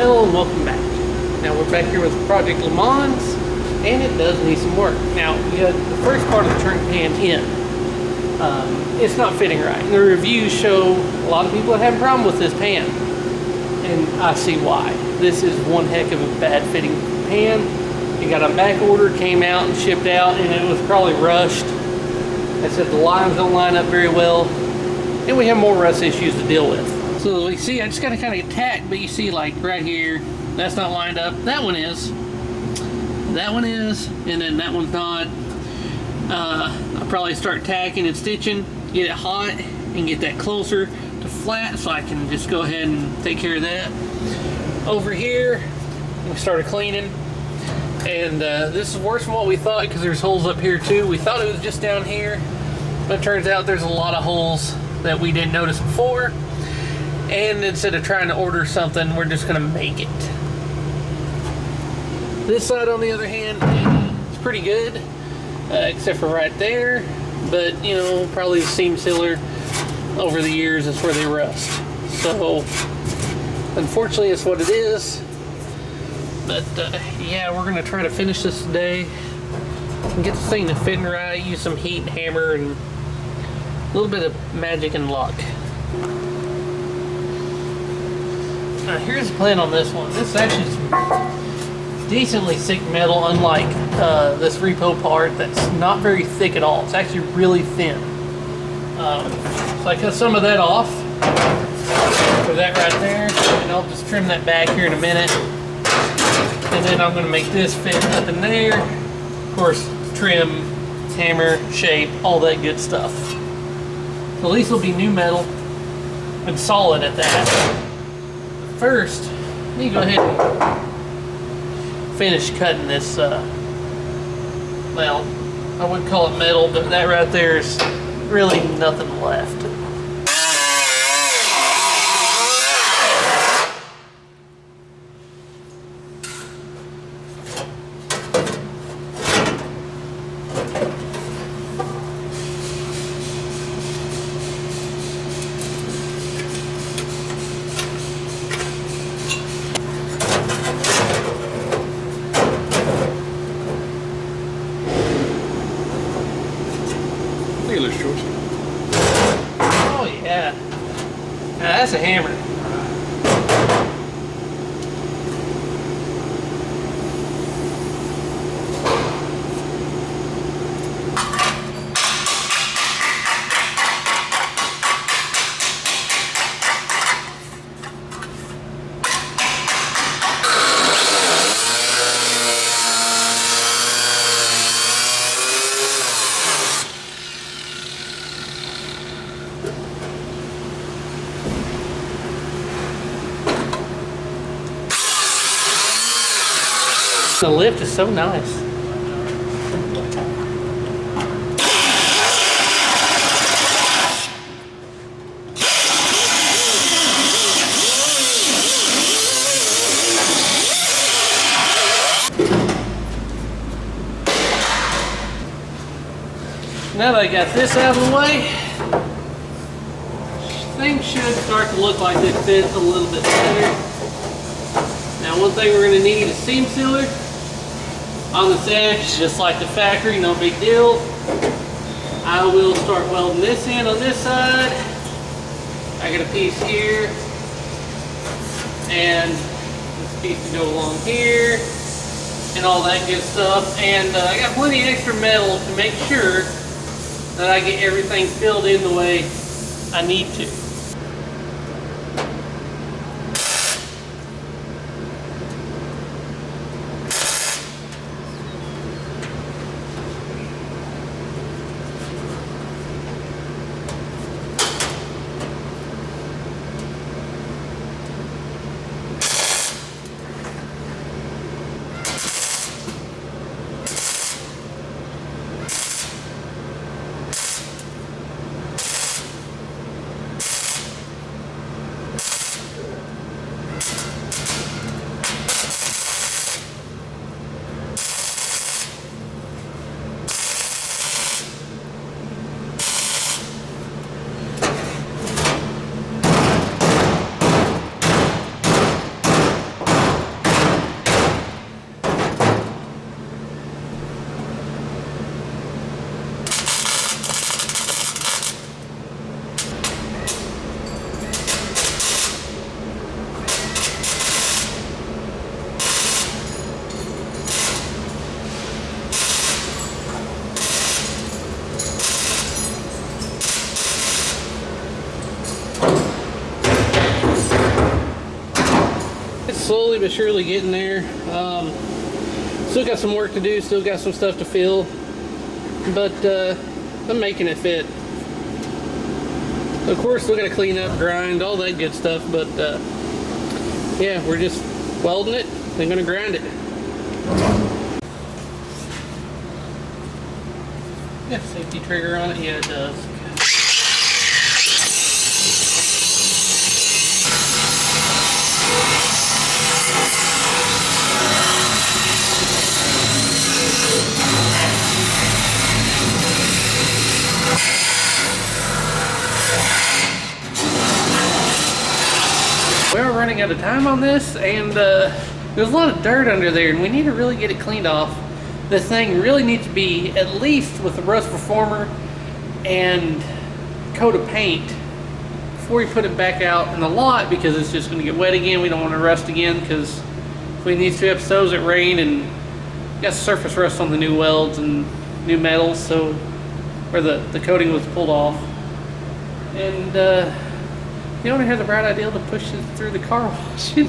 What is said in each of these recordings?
Hello and welcome back. Now we're back here with Project Lemans, and it does need some work. Now we got the first part of the turn pan in. It's not fitting right. The reviews show a lot of people are having a problem with this pan, and I see why. This is one heck of a bad fitting pan. It got on back order, came out and shipped out, and it was probably rushed. I said the lines don't line up very well, and we have more rust issues to deal with. So you see, I just got to kind of tack, but you see like right here, that's not lined up. That one is. That one is, and then that one's not. I'll probably start tacking and stitching, get it hot, and get that closer to flat so I can just go ahead and take care of that. Over here, we started cleaning, and this is worse than what we thought because there's holes up here too. We thought it was just down here, but it turns out there's a lot of holes that we didn't notice before. And instead of trying to order something, we're just gonna make it. This side, on the other hand, is pretty good, except for right there. But you know, probably the seam sealer over the years is where they rust. So, unfortunately, it's what it is. But yeah, we're gonna try to finish this today and get this thing to fit right. Use some heat, hammer, and a little bit of magic and luck. Here's the plan on this one. This is actually some decently thick metal, unlike this repo part that's not very thick at all. It's actually really thin. So I cut some of that off for that right there, and I'll just trim that back here in a minute. And then I'm going to make this fit up in there. Of course, trim, hammer, shape, all that good stuff. So at least it'll be new metal and solid at that. First, let me go ahead and finish cutting this, well, I wouldn't call it metal, but that right there is really nothing left. Oh yeah. Now that's a hammer. The lift is so nice. Now that I got this out of the way, things should start to look like they fit a little bit better. Now, one thing we're going to need is seam sealer on this edge, just like the factory, no big deal. I will start welding this in on this side. I got a piece here, and this piece to go along here, and all that good stuff. And I got plenty of extra metal to make sure that I get everything filled in the way I need to. It's slowly but surely getting there. Still got some work to do, still got some stuff to fill, but I'm making it fit. Of course, still got to clean up, grind, all that good stuff, but yeah, we're just welding it and gonna grind it. Yeah, safety trigger on it. Yeah, it does. We're running out of time on this, and there's a lot of dirt under there, and we need to really get it cleaned off. This thing really needs to be, at least with the rust reformer and coat of paint, before we put it back out in the lot, because it's just going to get wet again. We don't want to rust again, because between these 2 episodes it rained and got surface rust on the new welds and new metals, so where the coating was pulled off. And the owner has a bright idea to push it through the car wash and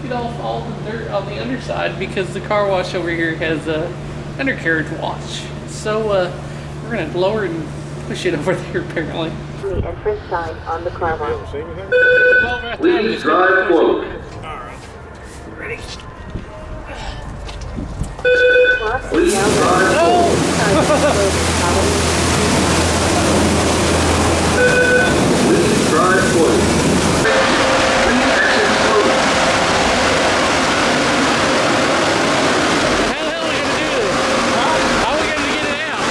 get off all the dirt on the underside, because the car wash over here has a undercarriage wash. So we're gonna lower it and push it over there apparently. The entrance sign on the car wash. Well, right there, I'm just gonna push it over there. Alright. Ready? Please drive forward. How the hell are we gonna do this? How are we gonna get it out?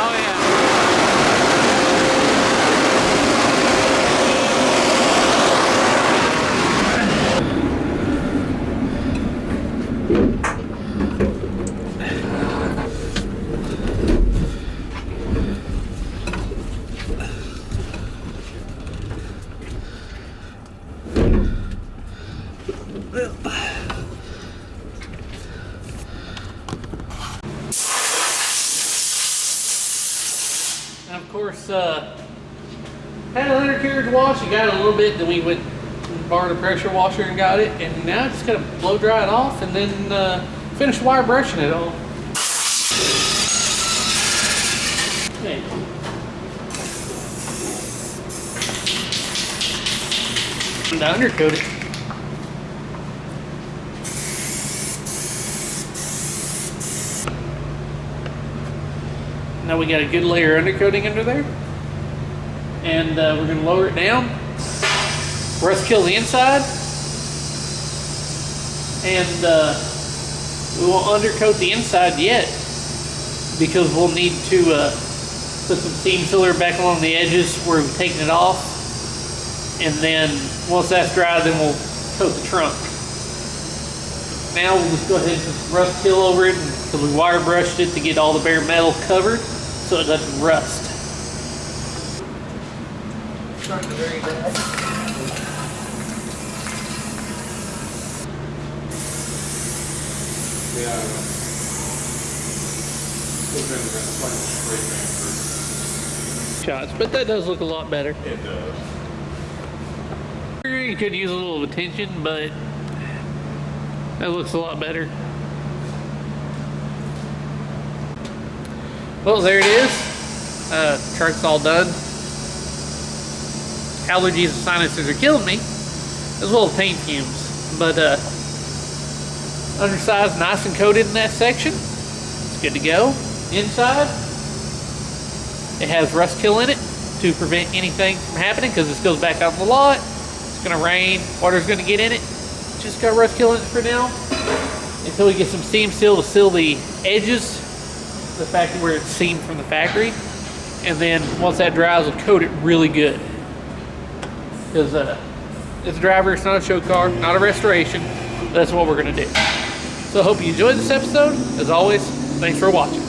Oh yeah. And of course, had an undercarriage wash, you got it a little bit, then we went and borrowed a pressure washer and got it, and now I just gotta blow dry it off and then finish wire brushing it all. Okay. And to undercoat it. Now we got a good layer of undercoating under there, and we're going to lower it down, rust kill the inside, and we won't undercoat the inside yet, because we'll need to put some seam filler back along the edges where we've taken it off, and then once that's dry, then we'll coat the trunk. Now we'll just go ahead and just rust kill over it, because we wire brushed it to get all the bare metal covered so it doesn't rust. Starting to very bad. Shots, but that does look a lot better. It does. You could use a little attention, but that looks a lot better. Well, there it is. Truck's all done. Allergies and sinuses are killing me, as well as paint fumes. But undersized, nice and coated in that section. It's good to go. Inside, it has rust kill in it to prevent anything from happening, because this goes back out in the lot. It's gonna rain, water's gonna get in it. Just got rust kill in it for now, until we get some seam seal to seal the edges, the factory where it's seamed from the factory, and then once that dries, we'll coat it really good. Because it's a driver, it's not a show car, not a restoration. That's what we're gonna do. So I hope you enjoyed this episode. As always, thanks for watching.